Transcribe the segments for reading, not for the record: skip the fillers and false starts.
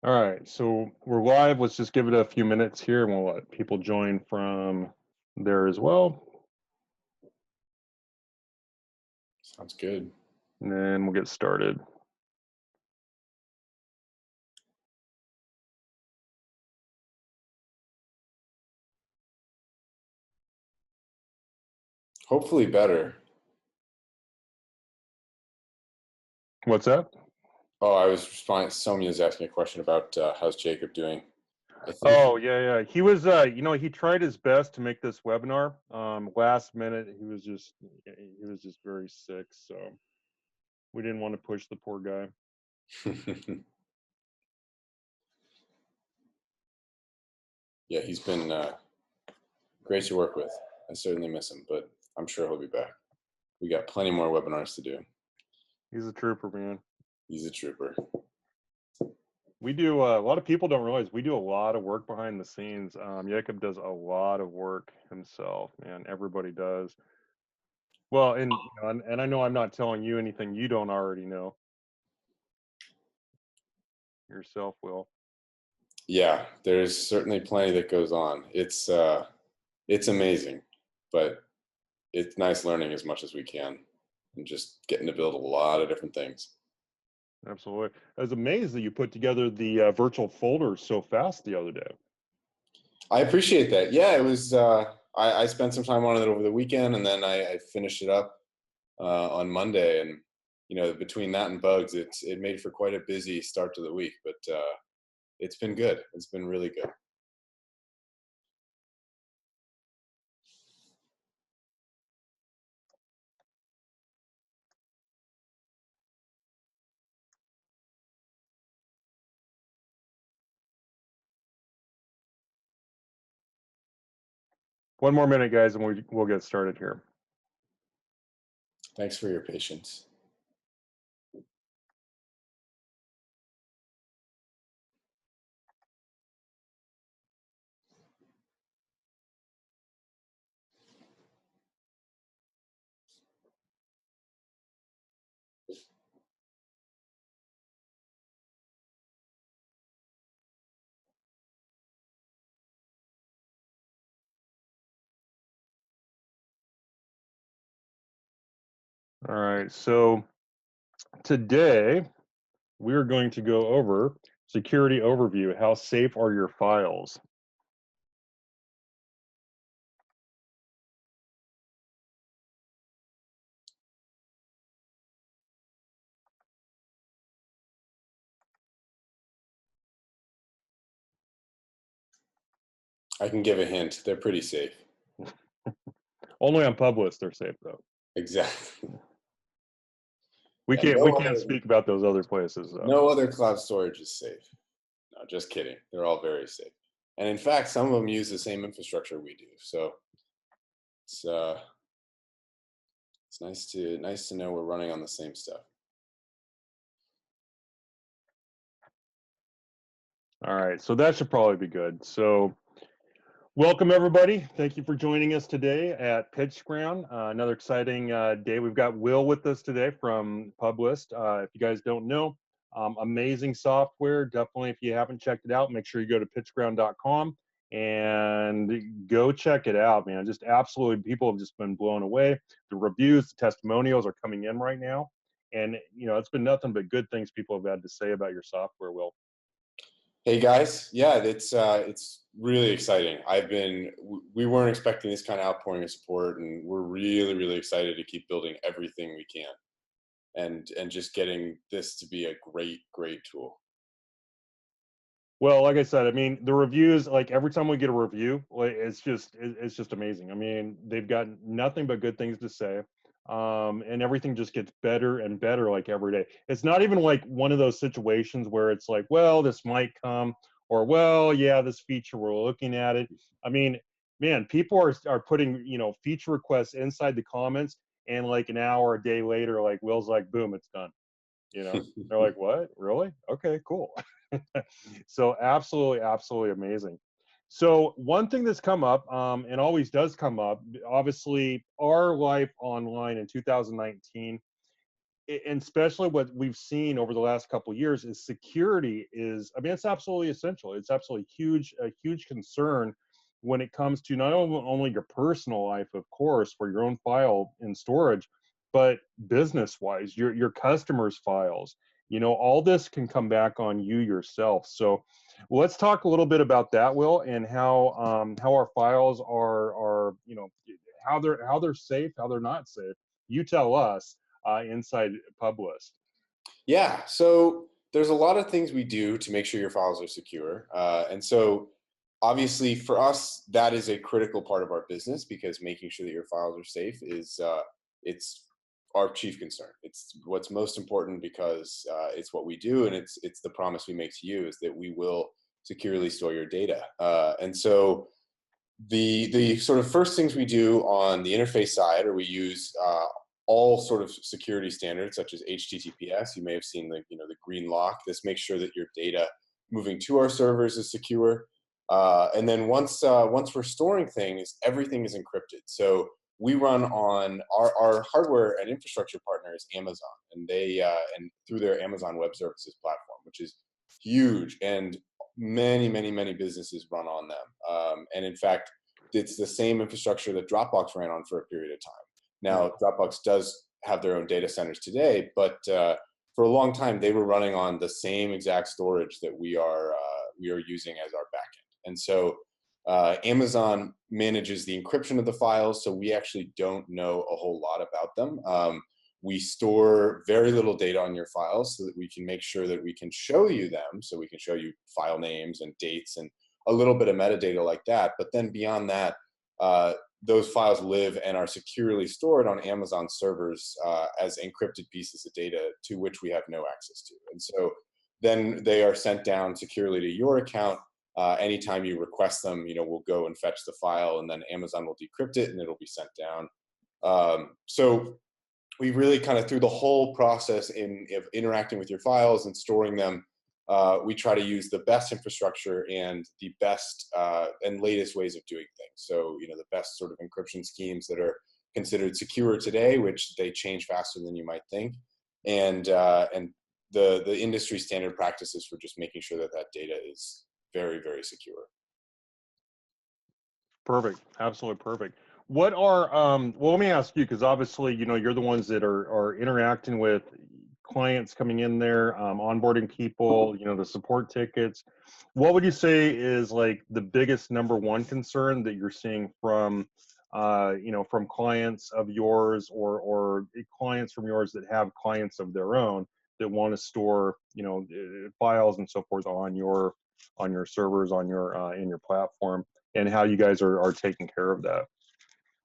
All right, so we're live. Let's just give it a few minutes here and we'll let people join from there as well. Sounds good. And then we'll get started. Hopefully better. What's that? Oh, I was responding. Somebody was asking a question about how's Jacob doing. I think. Oh, yeah. He was, he tried his best to make this webinar. Last minute, he was just very sick. So we didn't want to push the poor guy. Yeah, he's been great to work with. I certainly miss him, but I'm sure he'll be back. We got plenty more webinars to do. He's a trooper, man. He's a trooper. We do, a lot of people don't realize we do a lot of work behind the scenes. Jacob does a lot of work himself, man. Everybody does. Well, and I know I'm not telling you anything you don't already know. Yourself, Will. Yeah, there's certainly plenty that goes on. It's amazing, but it's nice learning as much as we can and just getting to build a lot of different things. Absolutely. I was amazed that you put together the virtual folders so fast the other day. I appreciate that. Yeah, it was. I spent some time on it over the weekend, and then I finished it up on Monday. And between that and bugs, it made for quite a busy start to the week. But it's been good. It's been really good. One more minute, guys, and we'll get started here. Thanks for your patience. All right. So today we're going to go over security overview. How safe are your files? I can give a hint. They're pretty safe. Only on Publist they're safe, though. Exactly. We can't speak about those other places, though. No other cloud storage is safe. No, just kidding. They're all very safe. And in fact, some of them use the same infrastructure we do. So it's nice to know we're running on the same stuff. All right, so that should probably be good. So welcome, everybody. Thank you for joining us today at PitchGround. Another exciting day. We've got Will with us today from Publist. If you guys don't know, amazing software. Definitely, if you haven't checked it out, make sure you go to pitchground.com and go check it out, man. Just absolutely, people have just been blown away. The reviews, the testimonials are coming in right now. And, it's been nothing but good things people have had to say about your software, Will. Hey guys, yeah, it's really exciting. We weren't expecting this kind of outpouring of support, and we're really, really excited to keep building everything we can, and just getting this to be a great tool. Well, like I said, I mean, the reviews, like every time we get a review, like it's just amazing. I mean, they've got nothing but good things to say. And everything just gets better and better like every day. It's not even like one of those situations where it's like, well, this might come, or well, yeah, this feature, we're looking at it. I mean, man, people are putting, feature requests inside the comments, and like an hour, a day later, like Will's like, boom, it's done. They're like, what? Really? Okay, cool. So absolutely amazing. So one thing that's come up, and always does come up, obviously our life online in 2019, and especially what we've seen over the last couple of years is security is, I mean, it's absolutely essential. It's absolutely a huge concern when it comes to not only your personal life, of course, for your own file in storage, but business wise, your customers' files. All this can come back on you yourself. So let's talk a little bit about that, Will, and how our files are how they're safe, how they're not safe. You tell us inside Publist. Yeah, so there's a lot of things we do to make sure your files are secure. And so obviously for us, that is a critical part of our business, because making sure that your files are safe is it's our chief concern. It's what's most important, because it's what we do, and it's the promise we make to you, is that we will securely store your data. And so the sort of first things we do on the interface side, or we use all sort of security standards such as HTTPS. You may have seen the green lock. This makes sure that your data moving to our servers is secure. And then once we're storing things, everything is encrypted. So we run on our hardware and infrastructure partner is Amazon, and they and through their Amazon Web Services platform, which is huge, and many businesses run on them. And in fact, it's the same infrastructure that Dropbox ran on for a period of time. Now, Dropbox does have their own data centers today, but for a long time they were running on the same exact storage that we are using as our backend. And so Amazon manages the encryption of the files, so we actually don't know a whole lot about them. We store very little data on your files so that we can make sure that we can show you them. So we can show you file names and dates and a little bit of metadata like that. But then beyond that, those files live and are securely stored on Amazon servers as encrypted pieces of data to which we have no access to. And so then they are sent down securely to your account. Anytime you request them, we'll go and fetch the file, and then Amazon will decrypt it and it'll be sent down. So we really kind of, through the whole process of interacting with your files and storing them, we try to use the best infrastructure and the best and latest ways of doing things. So, the best sort of encryption schemes that are considered secure today, which they change faster than you might think, and the industry standard practices for just making sure that that data is very secure. Perfect. Absolutely perfect. What are well, let me ask you, because obviously, you're the ones that are interacting with clients coming in there, onboarding people, the support tickets. What would you say is like the biggest number one concern that you're seeing from from clients of yours, or clients from yours that have clients of their own that want to store files and so forth on your servers, on your in your platform, and how you guys are taking care of that?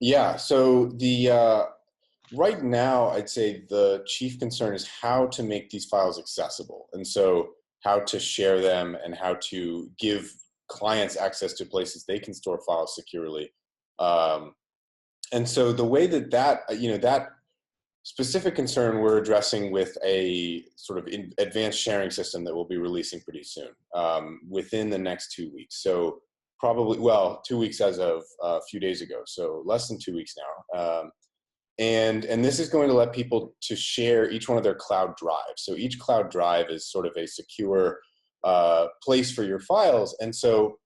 Yeah, so the right now, I'd say the chief concern is how to make these files accessible. And so how to share them and how to give clients access to places they can store files securely. And so the way that specific concern we're addressing with a sort of advanced sharing system that we'll be releasing pretty soon, within the next 2 weeks. So probably, 2 weeks as of a few days ago, so less than 2 weeks now. And this is going to let people to share each one of their cloud drives. So each cloud drive is sort of a secure place for your files. And so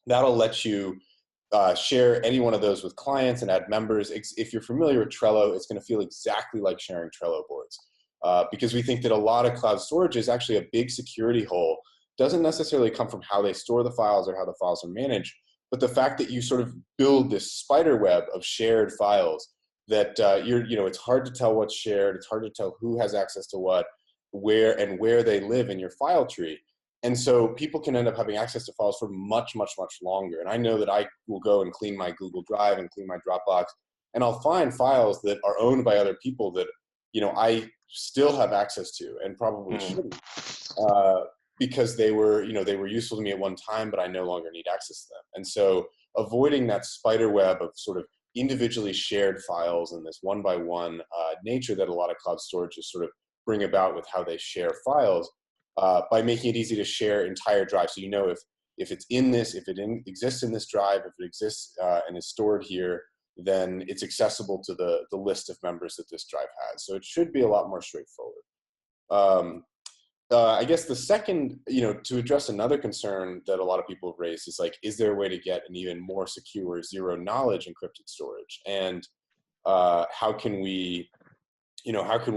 that'll let you share any one of those with clients and add members. If you're familiar with Trello, it's going to feel exactly like sharing Trello boards, because we think that a lot of cloud storage is actually a big security hole. Doesn't necessarily come from how they store the files or how the files are managed, but the fact that you sort of build this spider web of shared files that it's hard to tell what's shared. It's hard to tell who has access to what, where they live in your file tree. And so people can end up having access to files for much longer. And I know that I will go and clean my Google Drive and clean my Dropbox, and I'll find files that are owned by other people that, I still have access to and probably shouldn't, because they were useful to me at one time, but I no longer need access to them. And so avoiding that spider web of sort of individually shared files and this one-by-one nature that a lot of cloud storages sort of bring about with how they share files, by making it easy to share entire drives. So if it's in this, if it exists in this drive, if it exists and is stored here, then it's accessible to the list of members that this drive has. So it should be a lot more straightforward. I guess the second, to address another concern that a lot of people have raised is like, is there a way to get an even more secure zero knowledge encrypted storage? And how can we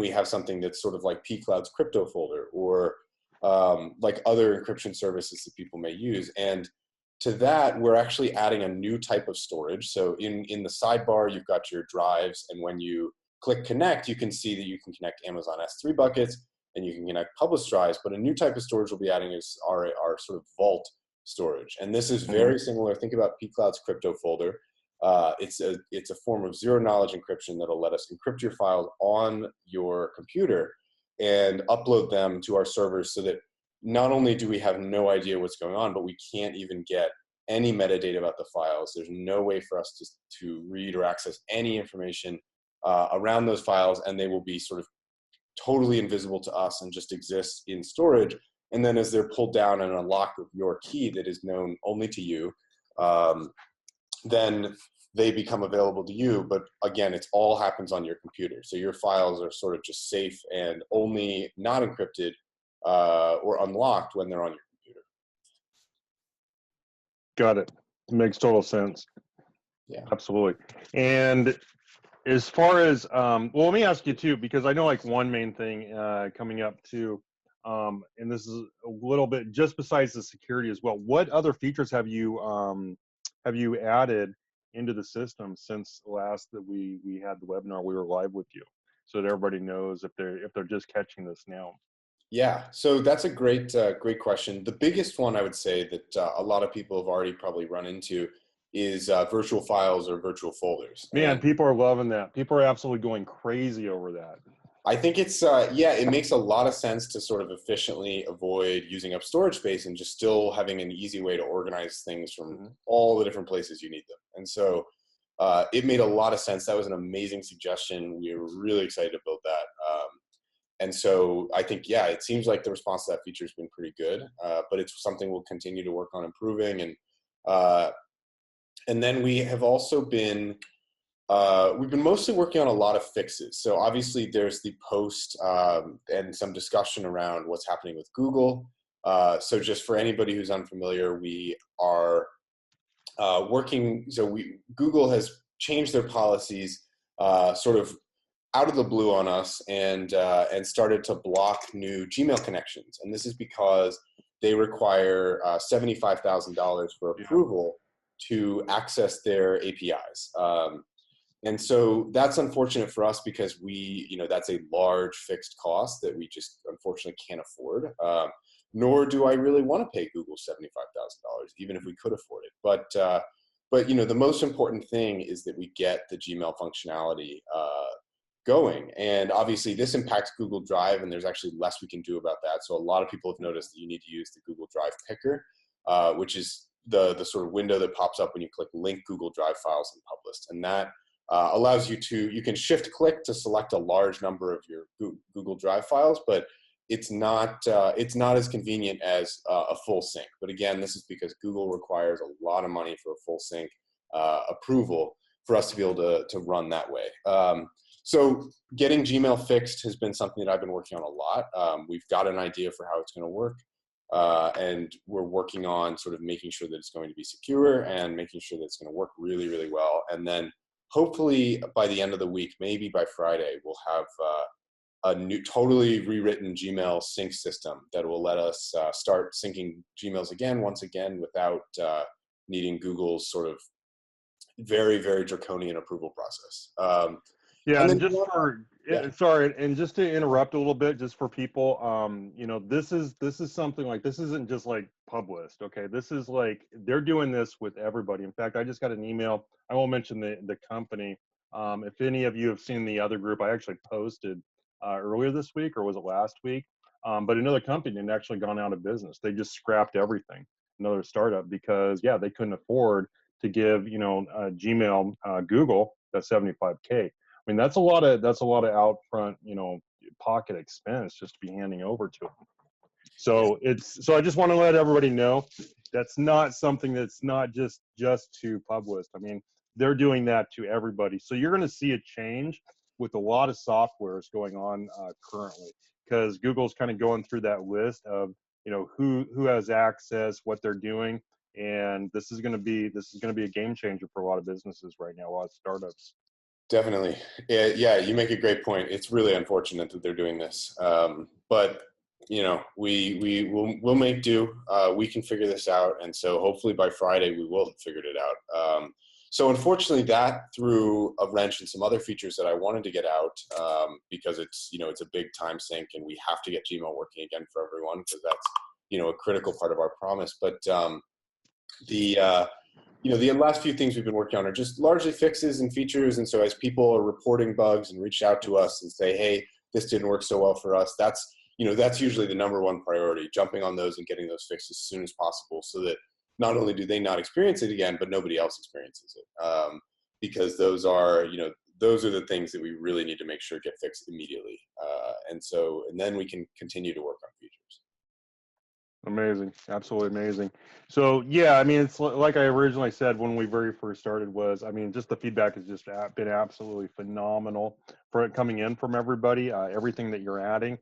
have something that's sort of like pCloud's crypto folder, or like other encryption services that people may use? And to that, we're actually adding a new type of storage. So in the sidebar, you've got your drives, and when you click connect, you can see that you can connect Amazon S3 buckets, and you can connect Publist drives. But a new type of storage we'll be adding is our sort of vault storage. And this is very similar. Think about pCloud's crypto folder. It's a form of zero knowledge encryption that'll let us encrypt your files on your computer and upload them to our servers, so that not only do we have no idea what's going on, but we can't even get any metadata about the files. There's no way for us to read or access any information around those files, and they will be sort of totally invisible to us and just exist in storage. And then as they're pulled down and unlocked with your key that is known only to you, then they become available to you. But again, it all happens on your computer. So your files are sort of just safe and only not encrypted or unlocked when they're on your computer. Got it. Makes total sense. Yeah, absolutely. And as far as, well, let me ask you too, because I know like one main thing coming up too, and this is a little bit just besides the security as well. What other features have you added into the system since last that we had the webinar, we were live with you, so that everybody knows if they're just catching this now? Yeah, so that's a great question. The biggest one I would say that a lot of people have already probably run into is virtual files or virtual folders. Man, and people are loving that. People are absolutely going crazy over that. I think it's, it makes a lot of sense to sort of efficiently avoid using up storage space and just still having an easy way to organize things from all the different places you need them. And so it made a lot of sense. That was an amazing suggestion. We were really excited to build that. And so I think, yeah, it seems like the response to that feature has been pretty good, but it's something we'll continue to work on improving. And then we have also been, we've been mostly working on a lot of fixes. So obviously there's the post and some discussion around what's happening with Google. So just for anybody who's unfamiliar, we are working, Google has changed their policies sort of out of the blue on us, and started to block new Gmail connections. And this is because they require $75,000 for approval to access their APIs. And so that's unfortunate for us, because that's a large fixed cost that we just unfortunately can't afford. Nor do I really want to pay Google $75,000, even if we could afford it. But the most important thing is that we get the Gmail functionality going. And obviously this impacts Google Drive, and there's actually less we can do about that. So a lot of people have noticed that you need to use the Google Drive picker, which is the sort of window that pops up when you click link Google Drive files in Publist. And that allows you can shift click to select a large number of your Google Drive files, but it's not as convenient as a full sync. But again, this is because Google requires a lot of money for a full sync approval for us to be able to run that way. So getting Gmail fixed has been something that I've been working on a lot. We've got an idea for how it's going to work, and we're working on sort of making sure that it's going to be secure and making sure that it's going to work really, really well. And then hopefully by the end of the week, maybe by Friday, we'll have a new, totally rewritten Gmail sync system that will let us start syncing Gmails once again, without needing Google's sort of very, very draconian approval process. And just sorry, and just to interrupt a little bit, just for people, this is something like, this isn't just like Publist, okay? This is like, they're doing this with everybody. In fact, I just got an email. I won't mention the company. If any of you have seen the other group, I actually posted earlier this week, or was it last week? But another company had actually gone out of business. They just scrapped everything. Another startup, because they couldn't afford to give Gmail Google that $75K. I mean, that's a lot of outfront, pocket expense just to be handing over to them. So I just want to let everybody know that's not something that's not just to Publist. I mean, they're doing that to everybody. So you're going to see a change with a lot of softwares going on currently, because Google's kind of going through that list of, you know, who has access, what they're doing, and this is going to be a game changer for a lot of businesses right now, a lot of startups. Definitely. Yeah, you make a great point. It's really unfortunate that they're doing this. But you know, we'll make do. We can figure this out. And so hopefully by Friday, we will have figured it out. So unfortunately that threw a wrench in some other features that I wanted to get out, because it's, you know, it's a big time sink and we have to get Gmail working again for everyone, because that's, you know, a critical part of our promise. But you know, the last few things we've been working on are just largely fixes and features. And so as people are reporting bugs and reach out to us and say, hey, this didn't work so well for us, that's, you know, that's usually the number one priority, jumping on those and getting those fixed as soon as possible, so that not only do they not experience it again, but nobody else experiences it. Because those are, you know, those are the things that we really need to make sure get fixed immediately. And then we can continue to work on features. Amazing, absolutely amazing. So yeah, I mean, it's like I originally said when we very first started, was, I mean, just the feedback has just been absolutely phenomenal for it coming in from everybody, everything that you're adding.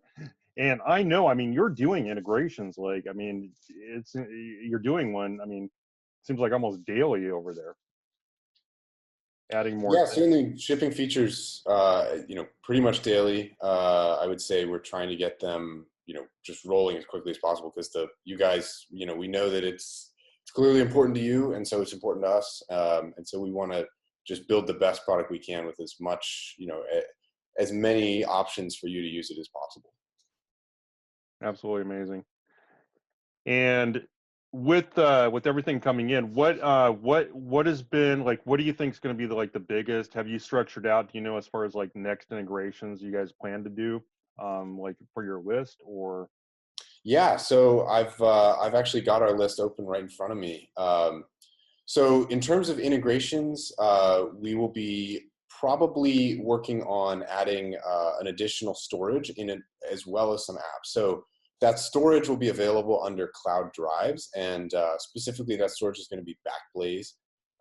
And I know, I mean, you're doing integrations, like, I mean, you're doing one, I mean, seems like almost daily over there, adding more Yeah, things. certainly shipping features, you know, pretty much daily. I would say we're trying to get them, you know, just rolling as quickly as possible, because you guys, you know, we know that it's clearly important to you, and so it's important to us. And so we want to just build the best product we can with as much, you know, as many options for you to use it as possible. Absolutely amazing. And with everything coming in, what has been like, what do you think is going to be the biggest? Have you structured out, do you know, as far as like next integrations you guys plan to do, like for your list? Or Yeah, so I've actually got our list open right in front of me. So in terms of integrations, we will be probably working on adding an additional storage in it, as well as some apps. So that storage will be available under cloud drives, and specifically that storage is going to be Backblaze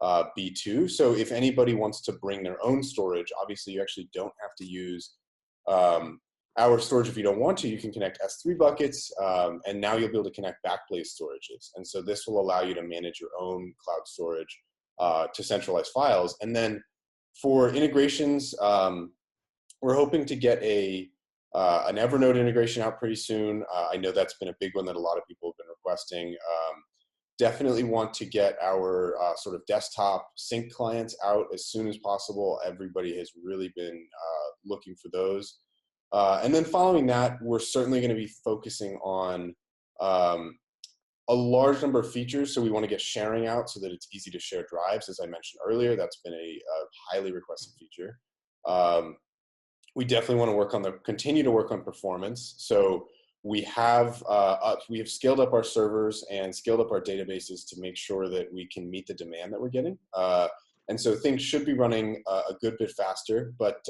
B2. So if anybody wants to bring their own storage, obviously you actually don't have to use um, our storage. If you don't want to, you can connect S3 buckets, and now you'll be able to connect Backblaze storages. And so this will allow you to manage your own cloud storage to centralize files. And then for integrations, we're hoping to get an Evernote integration out pretty soon. I know that's been a big one that a lot of people have been requesting. Definitely want to get our sort of desktop sync clients out as soon as possible. Everybody has really been looking for those. And then following that, we're certainly going to be focusing on a large number of features. So we want to get sharing out so that it's easy to share drives. As I mentioned earlier, that's been a highly requested feature. We definitely want to continue to work on performance. So we have scaled up our servers and scaled up our databases to make sure that we can meet the demand that we're getting. And so things should be running a good bit faster, but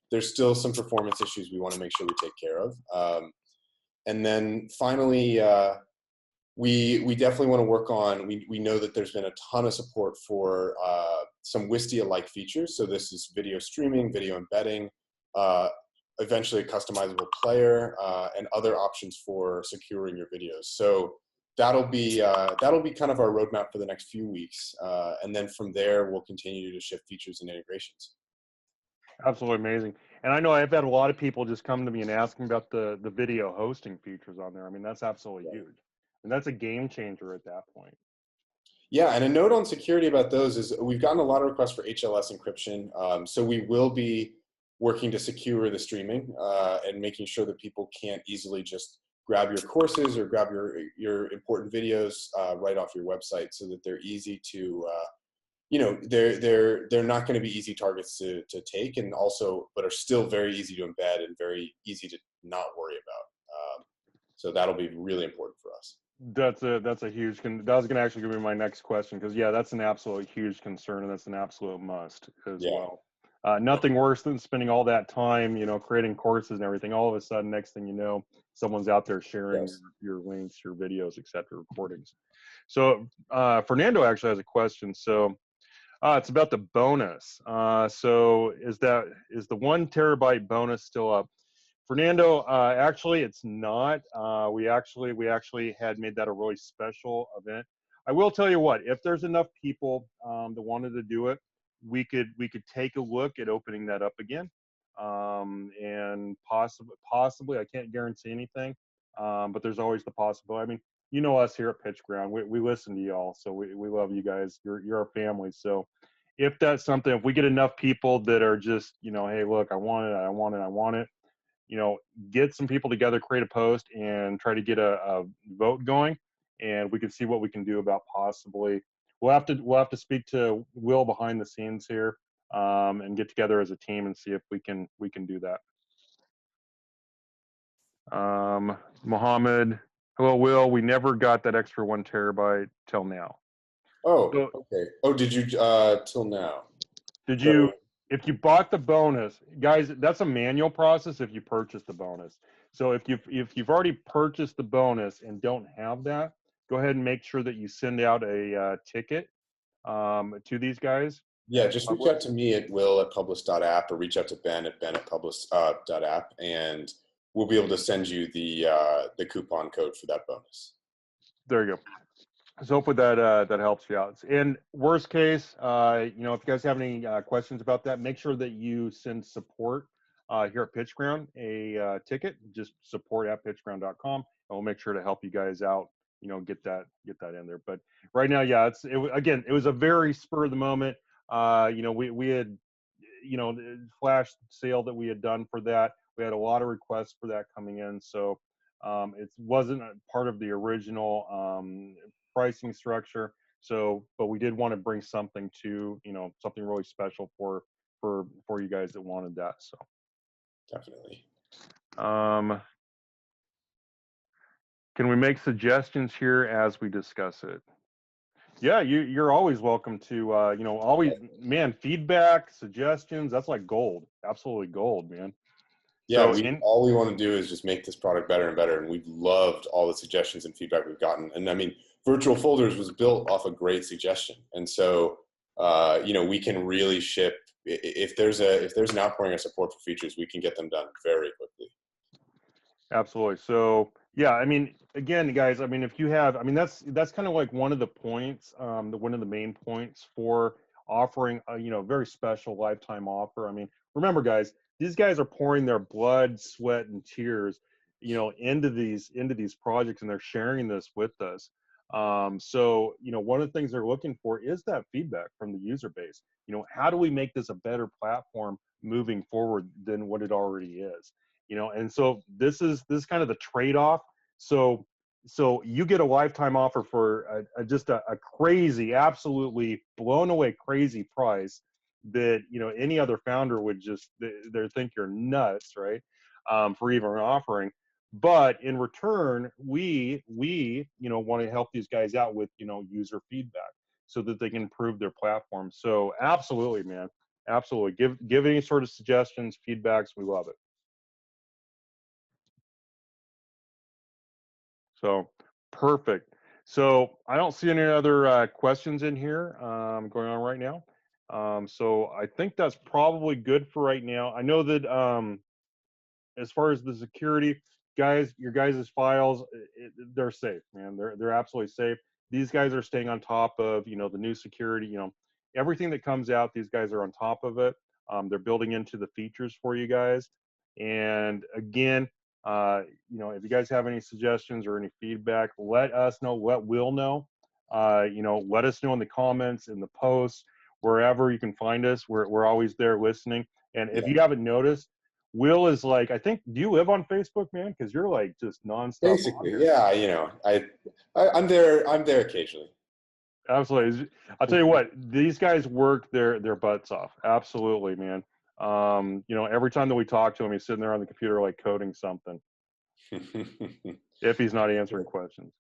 there's still some performance issues we want to make sure we take care of. And then finally, we definitely want to work on, we know that there's been a ton of support for some Wistia-like features. So this is video streaming, video embedding, eventually a customizable player, and other options for securing your videos. So that'll be kind of our roadmap for the next few weeks. And then from there, we'll continue to ship features and integrations. absolutely amazing. And I know I've had a lot of people just come to me and ask me about the video hosting features on there. I mean, that's absolutely huge, and that's a game changer at that point. Yeah, and a note on security about those is we've gotten a lot of requests for Hls encryption. So we will be working to secure the streaming and making sure that people can't easily just grab your courses or grab your important videos right off your website, so that they're easy to, you know, they're not going to be easy targets to take, and also, but are still very easy to embed and very easy to not worry about. So that'll be really important for us. That's a huge that was going to actually give me my next question, because yeah, that's an absolute huge concern, and that's an absolute must as well. Nothing worse than spending all that time, you know, creating courses and everything. All of a sudden, next thing you know, someone's out there sharing your links, your videos, etc., recordings. So Fernando actually has a question. So It's about the bonus. So is the 1 terabyte bonus still up? Fernando, actually, it's not. We actually had made that a really special event. I will tell you what, if there's enough people that wanted to do it, we could take a look at opening that up again, and possibly I can't guarantee anything, but there's always the possibility. I mean, you know us here at PitchGround, we listen to y'all, so we love you guys. You're our family. So if that's something, if we get enough people that are just, hey, look, I want it, I want it, I want it, get some people together, create a post, and try to get a vote going, and we can see what we can do about possibly. We'll have to speak to Will behind the scenes here, and get together as a team and see if we can do that. Mohammed, hello, Will. We never got that extra 1 terabyte till now. Oh, So, okay. Oh, did you till now? did you? If you bought the bonus, guys, that's a manual process if you purchase the bonus. So if you've already purchased the bonus and don't have that, go ahead and make sure that you send out a ticket to these guys. Yeah, just reach out to me at will@publist.app or reach out to ben@publist.app, and we'll be able to send you the coupon code for that bonus. There you go. So hopefully that helps you out. And worst case, if you guys have any questions about that, make sure that you send support here at PitchGround a ticket. Just support@pitchground.com, and we'll make sure to help you guys out. Get that in there. But right now, yeah, it was a very spur of the moment. We had the flash sale that we had done for that. We had a lot of requests for that coming in, so it wasn't a part of the original pricing structure. So, but we did want to bring something to, something really special for you guys that wanted that. So definitely. Can we make suggestions here as we discuss it? Yeah, you're always welcome to, always, man, feedback, suggestions, that's like gold. Absolutely gold, man. Yeah, So all we want to do is just make this product better and better, and we've loved all the suggestions and feedback we've gotten. And I mean, Virtual Folders was built off a great suggestion, and so we can really ship if there's an outpouring of support for features, we can get them done very quickly. Absolutely. So yeah, I mean, again, guys, I mean, if you have, I mean, that's kind of like one of the points, one of the main points for offering a very special lifetime offer. I mean, remember, guys, these guys are pouring their blood, sweat, and tears, into these projects, and they're sharing this with us. So one of the things they're looking for is that feedback from the user base. How do we make this a better platform moving forward than what it already is? And so this is kind of the trade-off. So you get a lifetime offer for just a crazy, absolutely blown away crazy price that any other founder would just they think you're nuts, right? For even offering. But in return, we want to help these guys out with user feedback so that they can improve their platform. So absolutely, man, absolutely. Give any sort of suggestions, feedbacks. We love it. So perfect. So I don't see any other questions in here going on right now. So I think that's probably good for right now. I know that as far as the security, guys, your guys' files, they're safe, man. They're absolutely safe. These guys are staying on top of the new security. Everything that comes out, these guys are on top of it. They're building into the features for you guys. And again, if you guys have any suggestions or any feedback, let us know. Let Will know. Let us know in the comments, in the posts, wherever you can find us. We're always there listening. And if you haven't noticed, Will is like, I think, do you live on Facebook, man? Because you're like just nonstop. Basically, yeah. I'm there occasionally. Absolutely. I'll tell you what, these guys work their butts off. Absolutely, man. Every time that we talk to him, he's sitting there on the computer like coding something. If he's not answering questions.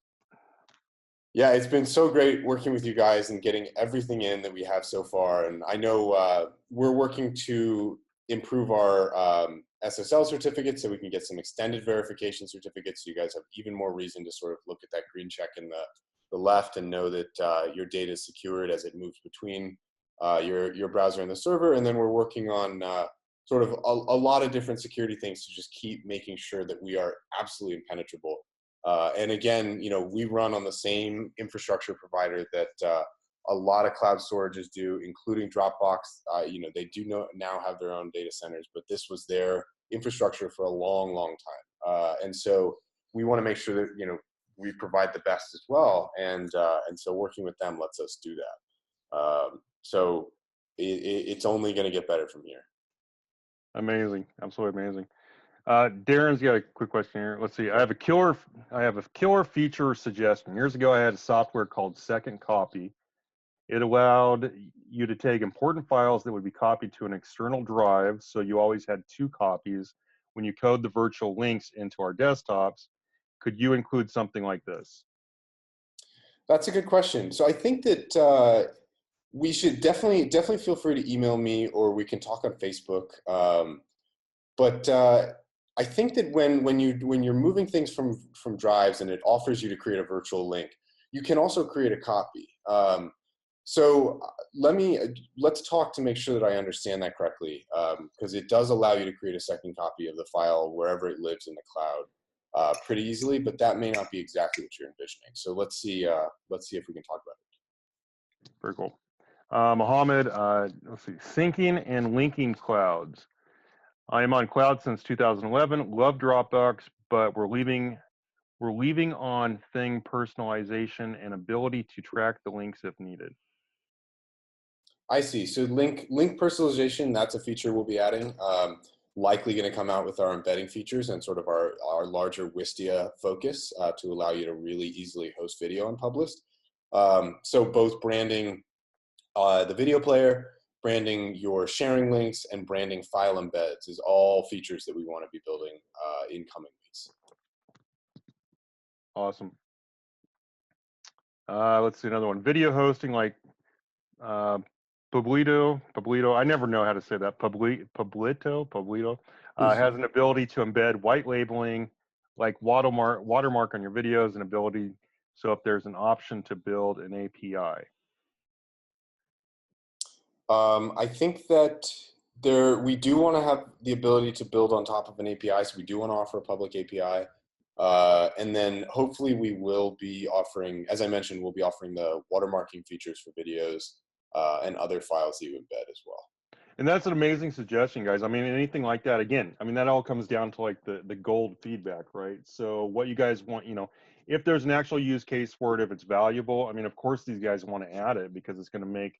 Yeah, it's been so great working with you guys and getting everything in that we have so far. And I know we're working to improve our SSL certificates so we can get some extended verification certificates, so you guys have even more reason to sort of look at that green check in the left and know that your data is secured as it moves between your browser and the server, and then we're working on sort of a lot of different security things to just keep making sure that we are absolutely impenetrable. And again, we run on the same infrastructure provider that a lot of cloud storages do, including Dropbox. They do now have their own data centers, but this was their infrastructure for a long, long time. And so we want to make sure that, we provide the best as well. And so working with them lets us do that. So it's only going to get better from here. Amazing. Absolutely amazing. Darren's got a quick question here. Let's see. I have a killer feature suggestion. Years ago, I had a software called Second Copy. It allowed you to take important files that would be copied to an external drive, so you always had 2 copies. When you code the virtual links into our desktops, could you include something like this? That's a good question. So I think that we should definitely feel free to email me, or we can talk on Facebook. But I think that when you're moving things from drives and it offers you to create a virtual link, you can also create a copy. So let's talk to make sure that I understand that correctly, because it does allow you to create a second copy of the file wherever it lives in the cloud pretty easily, but that may not be exactly what you're envisioning. So let's see if we can talk about it. Very cool. Mohammed, let's see, syncing and linking clouds. I am on cloud since 2011. Love Dropbox, but we're leaving on thing personalization and ability to track the links if needed. I see. So link personalization, that's a feature we'll be adding. Likely going to come out with our embedding features and sort of our larger Wistia focus to allow you to really easily host video on Publist. So both branding the video player, branding your sharing links, and branding file embeds is all features that we want to be building in coming weeks. Awesome. Let's see another one. Video hosting like Publito. I never know how to say that. Publito has an ability to embed white labeling, like watermark on your videos, and ability. So if there's an option to build an API. I think that we do want to have the ability to build on top of an API. So we do want to offer a public API. And then hopefully we will be offering, as I mentioned, we'll be offering the watermarking features for videos and other files that you embed as well. And that's an amazing suggestion, guys. I mean, anything like that, again, I mean, that all comes down to like the gold feedback, right? So what you guys want, if there's an actual use case for it, if it's valuable, I mean, of course, these guys want to add it because it's going to make,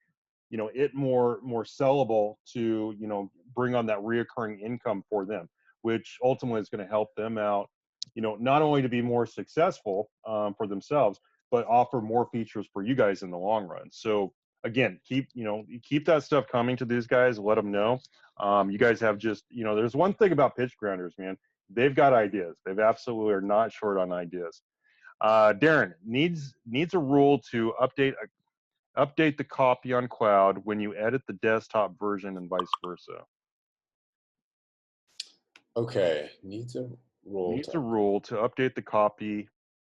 it more sellable to, bring on that reoccurring income for them, which ultimately is going to help them out, not only to be more successful for themselves, but offer more features for you guys in the long run. So again, keep that stuff coming to these guys. Let them know. You guys have just, there's one thing about PitchGrounders, man. They've got ideas. They've absolutely are not short on ideas. Darren needs a rule to update the copy on cloud when you edit the desktop version and vice versa. Okay, needs a rule to update the copy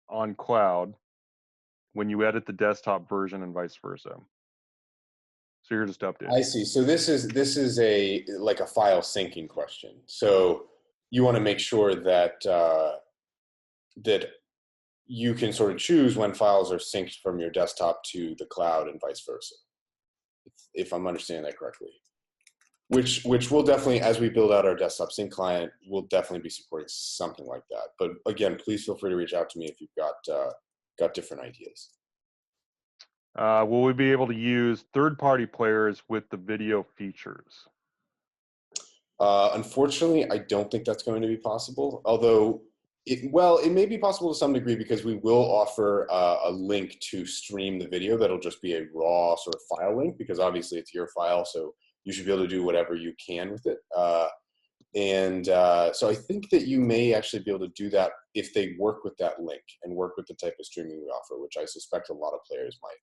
on cloud when you edit the desktop version and vice versa. So you're just updating. I see. So this is like a file syncing question. So you want to make sure that that you can sort of choose when files are synced from your desktop to the cloud and vice versa, if I'm understanding that correctly. Which will definitely, as we build out our desktop sync client, we'll definitely be supporting something like that. But again, please feel free to reach out to me if you've got different ideas. Will we be able to use third-party players with the video features? Unfortunately, I don't think that's going to be possible. Although, it may be possible to some degree because we will offer a link to stream the video that'll just be a raw sort of file link, because obviously it's your file, so you should be able to do whatever you can with it. So I think that you may actually be able to do that if they work with that link and work with the type of streaming we offer, which I suspect a lot of players might.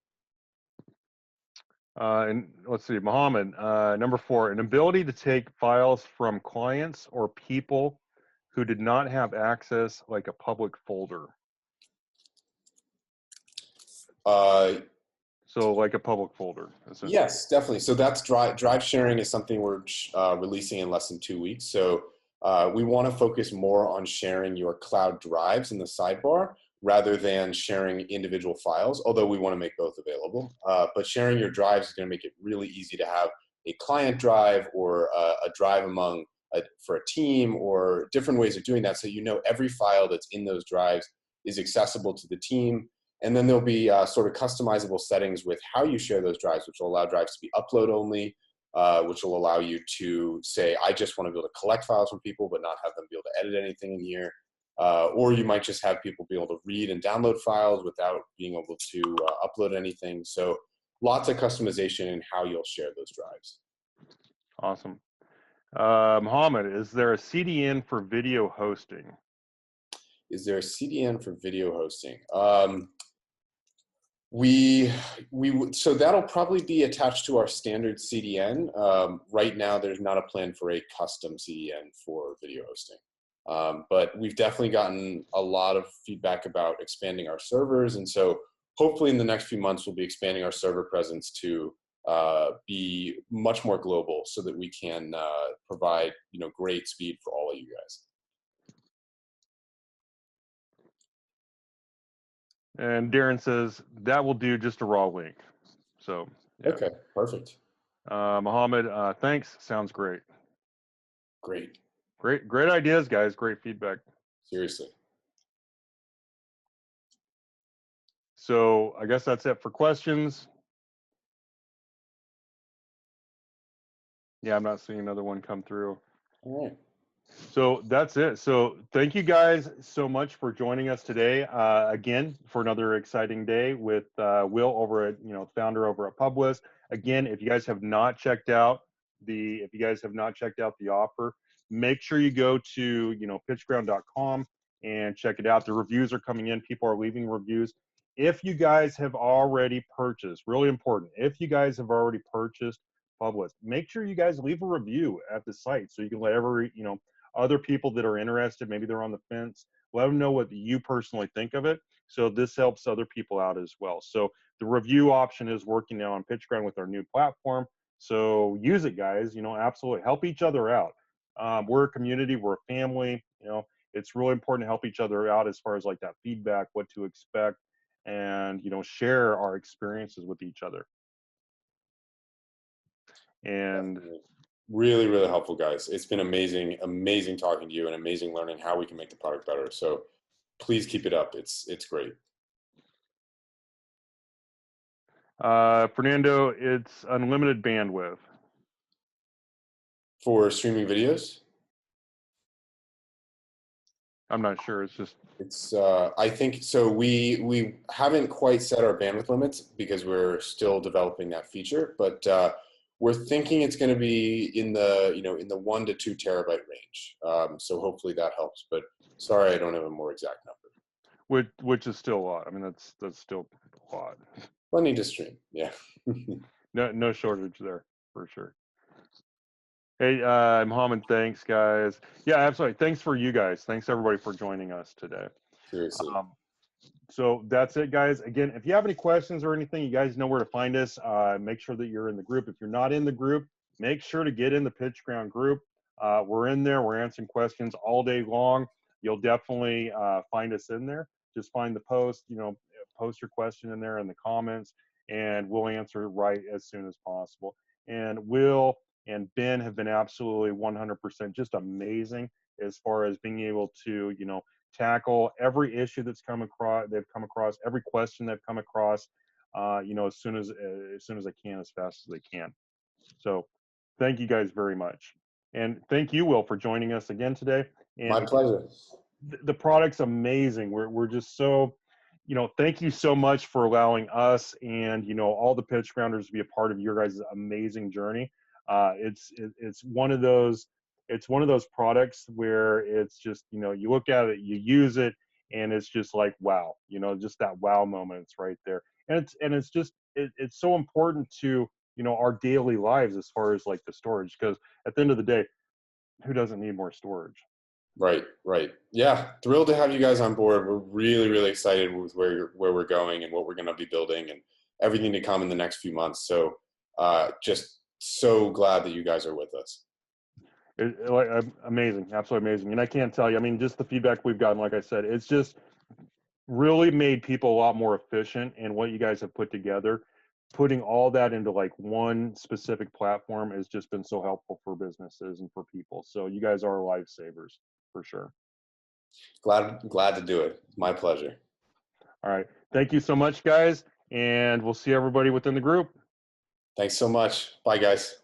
And let's see, Mohammed, number 4, an ability to take files from clients or people who did not have access, like a public folder. So like a public folder, essentially. Yes, definitely. So that's drive sharing is something we're releasing in less than 2 weeks. So we want to focus more on sharing your cloud drives in the sidebar rather than sharing individual files, although we want to make both available. But sharing your drives is going to make it really easy to have a client drive or a drive for a team, or different ways of doing that, so you know every file that's in those drives is accessible to the team. And then there'll be sort of customizable settings with how you share those drives, which will allow drives to be upload only, which will allow you to say, I just want to be able to collect files from people, but not have them be able to edit anything in here. Or you might just have people be able to read and download files without being able to upload anything. So lots of customization in how you'll share those drives. Awesome. Mohammed, is there a CDN for video hosting? Is there a CDN for video hosting? So that'll probably be attached to our standard CDN. Right now, there's not a plan for a custom CDN for video hosting. But we've definitely gotten a lot of feedback about expanding our servers. And so hopefully in the next few months, we'll be expanding our server presence to be much more global so that we can provide great speed for all of you guys. And Darren says that will do, just a raw link. So yeah. Okay, perfect. Mohammed, thanks. Sounds great. Great ideas, guys. Great feedback. Seriously. So I guess that's it for questions. Yeah, I'm not seeing another one come through. All right. So that's it. So thank you guys so much for joining us today. Again, for another exciting day with Will over at, founder over at Publist. Again, if you guys have not checked out the offer, make sure you go to, PitchGround.com and check it out. The reviews are coming in. People are leaving reviews. If you guys have already purchased, really important, if you guys have already purchased Publist, make sure you guys leave a review at the site so you can let other people that are interested, maybe they're on the fence, let them know what you personally think of it. So this helps other people out as well. So the review option is working now on PitchGround with our new platform. So use it, guys. Absolutely help each other out. We're a community, we're a family. It's really important to help each other out as far as like that feedback, what to expect, and share our experiences with each other. And really, really helpful, guys. It's been amazing talking to you and amazing learning how we can make the product better. So please keep it up. It's great. Fernando, it's unlimited bandwidth. For streaming videos? I'm not sure. It's I think so. We haven't quite set our bandwidth limits because we're still developing that feature, but we're thinking it's going to be in the 1 to 2 terabyte range. So hopefully that helps. But sorry, I don't have a more exact number. Which is still a lot. I mean, that's still a lot. Plenty to stream. Yeah. No shortage there for sure. Hey, Mohammed, thanks, guys. Yeah, absolutely. Thanks for you guys. Thanks everybody for joining us today. Seriously. So that's it, guys. Again, if you have any questions or anything, you guys know where to find us. Make sure that you're in the group. If you're not in the group, make sure to get in the PitchGround group. We're in there. We're answering questions all day long. You'll definitely find us in there. Just find the post, post your question in there in the comments, and we'll answer it right as soon as possible. And Will and Ben have been absolutely 100% just amazing as far as being able to, tackle every issue they've come across, every question they've come across, as soon as they can, as fast as they can. So thank you guys very much. And thank you, Will, for joining us again today. And my pleasure. The product's amazing. We're just so, thank you so much for allowing us and, all the pitch grounders to be a part of your guys' amazing journey. It's one of those products where it's just, you look at it, you use it, and it's just like, wow, just that wow moment. It's right there. And it's so important to, our daily lives as far as like the storage, because at the end of the day, who doesn't need more storage? Right. Yeah, thrilled to have you guys on board. We're really, really excited with where we're going and what we're going to be building. And everything to come in the next few months. So just so glad that you guys are with us. Amazing, absolutely amazing. And I can't tell you, I mean, just the feedback we've gotten, like I said, it's just really made people a lot more efficient. And what you guys have put together, putting all that into like one specific platform has just been so helpful for businesses and for people. So you guys are lifesavers for sure. Glad to do it. My pleasure. All right. Thank you so much, guys. And we'll see everybody within the group. Thanks so much. Bye, guys.